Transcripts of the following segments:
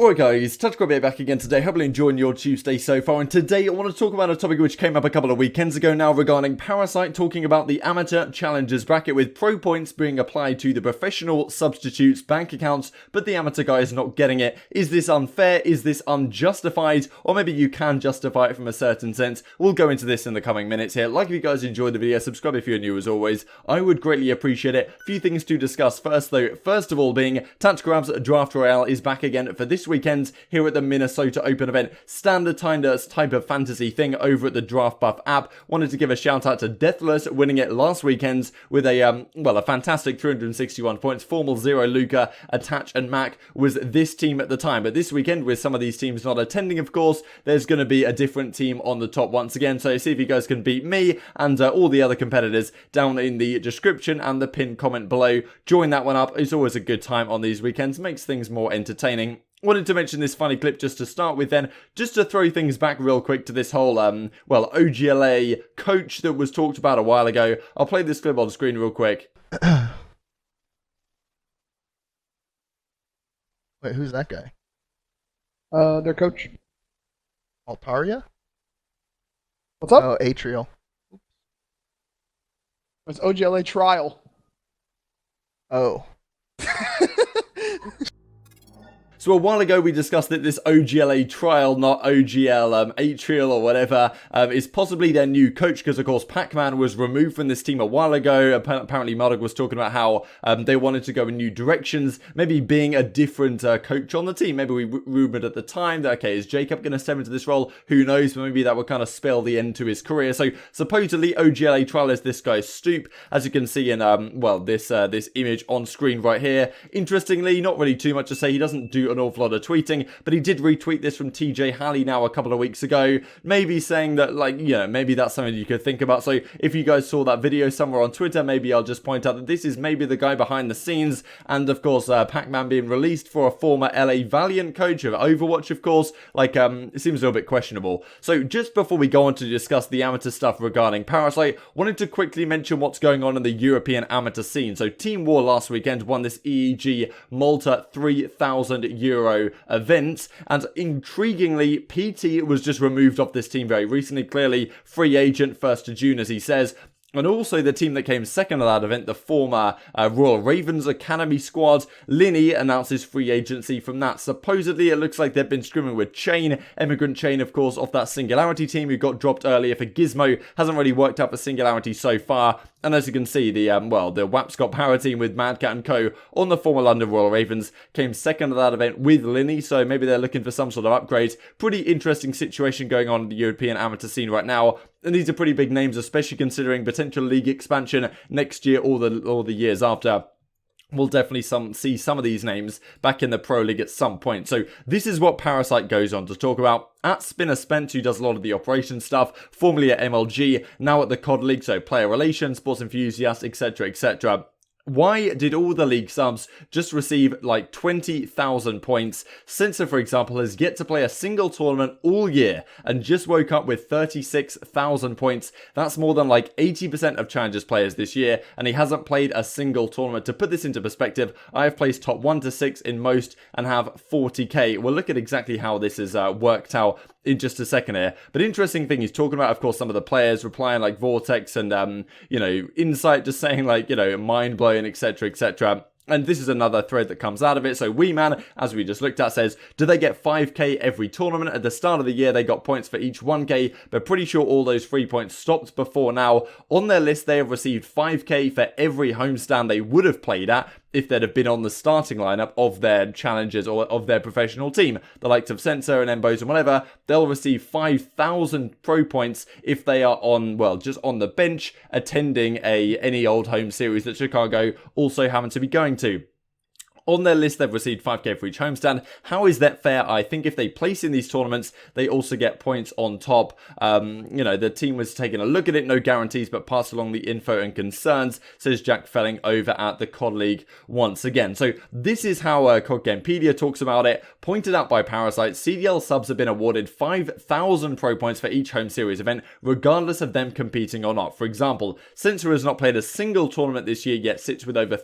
Alright guys, TouchGrabby back again today, hopefully enjoying your Tuesday so far, and today I want to talk about a topic which came up a couple of weekends ago now regarding Parasite, talking about the Amateur Challengers bracket with pro points being applied to the professional substitutes bank accounts, but the amateur guy is not getting it. Is this unfair? Is this unjustified? Or maybe you can justify it from a certain sense. We'll go into this in the coming minutes here. Like if you guys enjoyed the video, subscribe if you're new as always. I would greatly appreciate it. Few things to discuss first though. First of all being TouchGrab's Draft Royale is back again for this weekend here at the Minnesota Open event. Standard type of fantasy thing over at the Draft Buff app. Wanted to give a shout out to Deathless winning it last weekend with a fantastic 361 points. Formal Zero, Luca, Attach and Mack was this team at the time. But this weekend with some of these teams not attending, of course, there's going to be a different team on the top once again. So see if you guys can beat me and all the other competitors down in the description and the pinned comment below. Join that one up. It's always a good time on these weekends. Makes things more entertaining. Wanted to mention this funny clip just to start with then, just to throw things back real quick to this whole, OGLA coach that was talked about a while ago. I'll play this clip on screen real quick. Wait, who's that guy? Their coach. Altaria? What's up? Oh, Atrial. It's OGLA trial. Oh. So a while ago we discussed that this OGLA trial, not OGL Atrial or whatever, is possibly their new coach because of course Pac-Man was removed from this team a while ago. Apparently MattG was talking about how they wanted to go in new directions, maybe being a different coach on the team. Maybe we rumoured at the time that, okay, is Jacob going to step into this role? Who knows, but maybe that would kind of spell the end to his career. So supposedly OGLA trial is this guy's Stoop, as you can see in, this image on screen right here. Interestingly, not really too much to say. He doesn't do an awful lot of tweeting, but he did retweet this from TJ Halley now a couple of weeks ago, maybe saying that, like, you know, maybe that's something you could think about. So if you guys saw that video somewhere on Twitter, maybe I'll just point out that this is maybe the guy behind the scenes, and of course Pac-Man being released for a former LA Valiant coach of Overwatch, of course, like it seems a little bit questionable. So just before we go on to discuss the amateur stuff regarding Parasite, wanted to quickly mention what's going on in the European amateur scene. So Team War last weekend won this EEG Malta 3,000 euro event, and intriguingly PT was just removed off this team very recently. Clearly free agent, 1st of June as he says. And also the team that came second at that event, the former Royal Ravens Academy squad, Linny announces free agency from that. Supposedly it looks like they've been scrimming with Chain, Immigrant Chain of course, off that Singularity team who got dropped earlier for Gizmo. Hasn't really worked out for Singularity so far. And as you can see, the Wapscott Power team with Madcat and co on the former London Royal Ravens came second at that event with Linny, so maybe they're looking for some sort of upgrade. Pretty interesting situation going on in the European amateur scene right now. And these are pretty big names, especially considering potential league expansion next year or the years after. We'll definitely see some of these names back in the Pro League at some point. So this is what Parasite goes on to talk about. At Spinner Spence, who does a lot of the operations stuff, formerly at MLG, now at the CoD League, so player relations, sports enthusiasts, etc, etc. Why did all the league subs just receive like 20,000 points? Sensor, for example, has yet to play a single tournament all year and just woke up with 36,000 points. That's more than like 80% of Challengers players this year, and he hasn't played a single tournament. To put this into perspective, I have placed top 1 to 6 in most and have 40k. We'll look at exactly how this is worked out in just a second here. But interesting thing he's talking about, of course, some of the players replying like Vortex and, Insight just saying like, mind-blowing, etc, etc. And this is another thread that comes out of it. So Weeman, as we just looked at, says, do they get 5k every tournament? At the start of the year, they got points for each 1k, but pretty sure all those free points stopped before now. On their list, they have received 5k for every homestand they would have played at if they'd have been on the starting lineup of their challengers or of their professional team. The likes of Sensor and Embos and whatever, they'll receive 5,000 pro points if they are on, well, just on the bench attending any old home series that Chicago also happen to be going to. On their list, they've received 5k for each homestand. How is that fair? I think if they place in these tournaments, they also get points on top. The team was taking a look at it, no guarantees, but passed along the info and concerns, says Jack Felling over at the CoD League once again. So this is how CoD Gamepedia talks about it. Pointed out by Parasite, CDL subs have been awarded 5,000 pro points for each home series event, regardless of them competing or not. For example, Sensor has not played a single tournament this year, yet sits with over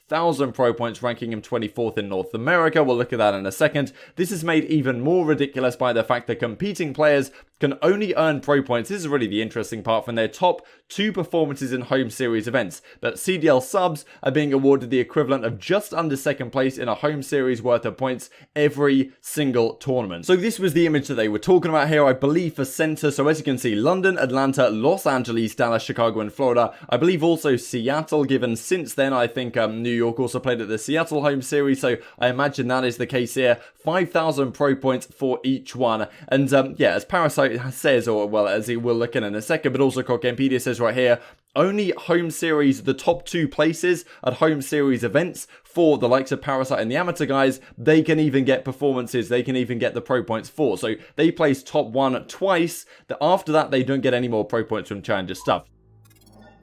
1,000 pro points, ranking him 24th in North America. We'll look at that in a second. This is made even more ridiculous by the fact that competing players can only earn pro points. This is really the interesting part from their top 2 performances in home series events. But CDL subs are being awarded the equivalent of just under 2nd place in a home series worth of points every single tournament. So this was the image that they were talking about here, I believe, for center. So as you can see, London, Atlanta, Los Angeles, Dallas, Chicago, and Florida. I believe also Seattle, given since then I think New York also played at the Seattle home series. So I imagine that is the case here. 5,000 pro points for each one. And yeah, as Parasite says, or well, as he will look in a second, but also CoD Gamepedia says right here, only home series, the top 2 places at home series events for the likes of Parasite and the amateur guys, they can even get performances, they can even get the pro points for. So they place top 1 twice. After that, they don't get any more pro points from Challenger stuff.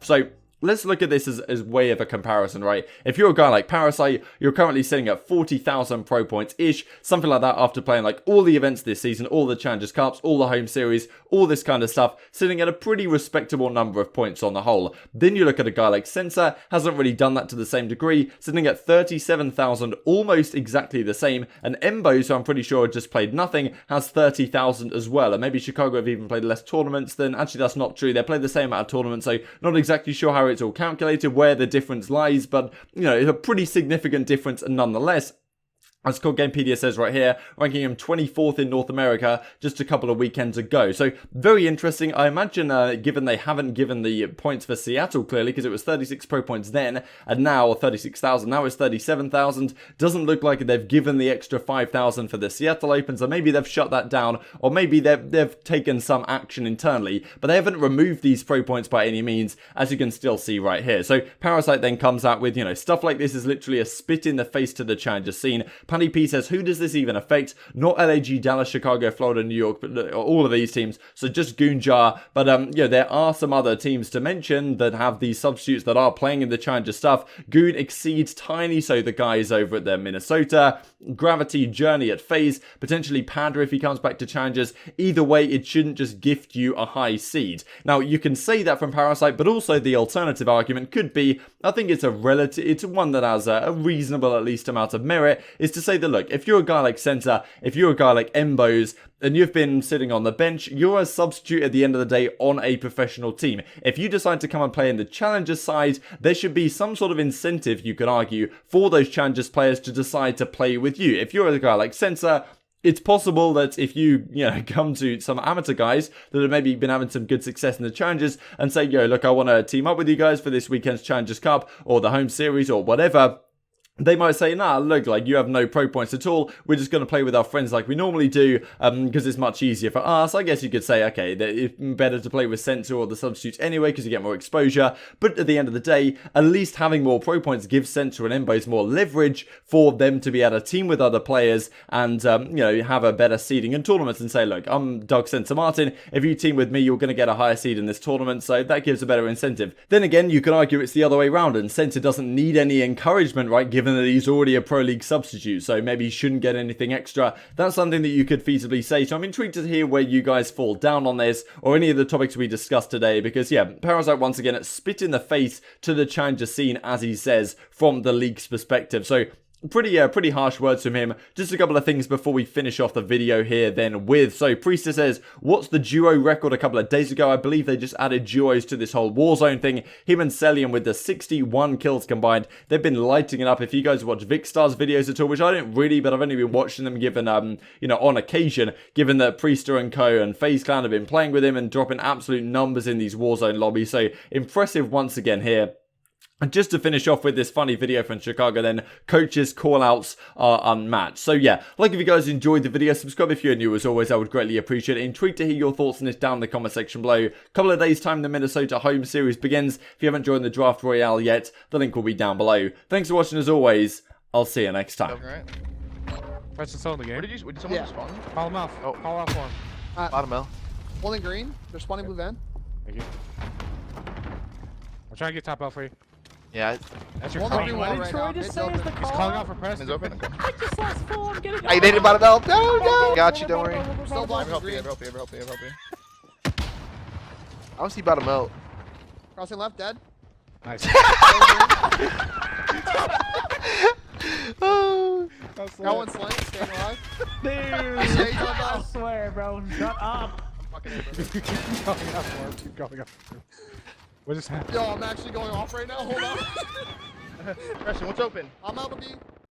So let's look at this as way of a comparison, right? If you're a guy like Parasite, you're currently sitting at 40,000 pro points-ish, something like that after playing like all the events this season, all the Challengers Cups, all the home series, all this kind of stuff, sitting at a pretty respectable number of points on the whole. Then you look at a guy like Sensor, hasn't really done that to the same degree, sitting at 37,000, almost exactly the same, and Embo, so I'm pretty sure just played nothing, has 30,000 as well, and maybe Chicago have even played less tournaments. Then actually that's not true, they played the same amount of tournaments, so not exactly sure how it's all calculated, where the difference lies, but you know, it's a pretty significant difference nonetheless. As CoD Gamepedia says right here, ranking him 24th in North America just a couple of weekends ago. So, very interesting. I imagine, given they haven't given the points for Seattle clearly, because it was 36 pro points then, and now, or 36,000, now it's 37,000. Doesn't look like they've given the extra 5,000 for the Seattle Open, so maybe they've shut that down, or maybe they've taken some action internally, but they haven't removed these pro points by any means, as you can still see right here. So, Parasite then comes out with, you know, stuff like this is literally a spit in the face to the Challenger scene. Panny P says, who does this even affect? Not LAG, Dallas, Chicago, Florida, New York, but all of these teams. So just Goonjar. But yeah, there are some other teams to mention that have these substitutes that are playing in the Challenger stuff. Goon exceeds Tiny, so the guys over at the Minnesota. Gravity, Journey at FaZe, potentially Padra if he comes back to Challengers. Either way, it shouldn't just gift you a high seed. Now, you can say that from Parasite, but also the alternative argument could be, I think it's it's one that has a reasonable at least amount of merit, is to say that, look, if you're a guy like Sensor, if you're a guy like Embos, and you've been sitting on the bench, you're a substitute at the end of the day on a professional team. If you decide to come and play in the Challengers side, there should be some sort of incentive, you could argue, for those Challengers players to decide to play with you. If you're a guy like Sensor, it's possible that if you come to some amateur guys that have maybe been having some good success in the Challengers and say, yo, look, I want to team up with you guys for this weekend's Challengers Cup or the home series or whatever, they might say, nah, look, like, you have no pro points at all. We're just going to play with our friends like we normally do because it's much easier for us. I guess you could say, okay, it's better to play with Sensor or the substitutes anyway because you get more exposure. But at the end of the day, at least having more pro points gives Sensor and Embos more leverage for them to be able to team with other players and, have a better seeding in tournaments and say, look, I'm Doug Sensor Martin. If you team with me, you're going to get a higher seed in this tournament. So that gives a better incentive. Then again, you can argue it's the other way around and Sensor doesn't need any encouragement, right? Given that he's already a Pro League substitute, so maybe he shouldn't get anything extra. That's something that you could feasibly say, so I'm intrigued to hear where you guys fall down on this, or any of the topics we discussed today, because yeah, Parasite once again spit in the face to the Challenger scene, as he says, from the league's perspective. So pretty harsh words from him. Just a couple of things before we finish off the video here then with. So Priester says, what's the duo record a couple of days ago? I believe they just added duos to this whole Warzone thing. Him and Celian with the 61 kills combined. They've been lighting it up. If you guys watch Vicstar's videos at all, which I didn't really, but I've only been watching them given, on occasion, given that Priester and Co and FaZe Clan have been playing with him and dropping absolute numbers in these Warzone lobbies. So impressive once again here. And just to finish off with this funny video from Chicago then, coaches' call-outs are unmatched. So yeah, like if you guys enjoyed the video, subscribe if you're new as always, I would greatly appreciate it. Intrigued to hear your thoughts on this down in the comment section below. Couple of days time the Minnesota home series begins. If you haven't joined the Draft Royale yet, the link will be down below. Thanks for watching as always, I'll see you next time. Press the soul in the game. Where did someone just spawn? Call him off. Oh. Call off one. Bottom L. One in green. They're spawning blue van. Thank you. I'm trying to get top L for you. Yeah. That's your One call. in green What wall did right Troy now. just Mid's say is open. the He's call? calling out for press. It's open. I just lost 4. I'm getting I dated bottom L. No. Got you, don't worry. Still blind Help green. you. I don't see bottom L. Crossing left, dead. Nice. Got one slant, staying alive. Dude, Sage on I us. swear, bro. Shut up. Fucking A, bro. Keep going up, Mark. Keep going up. What just happened? Yo, I'm actually going off right now. Hold on. Preston, what's open? I'm out of B.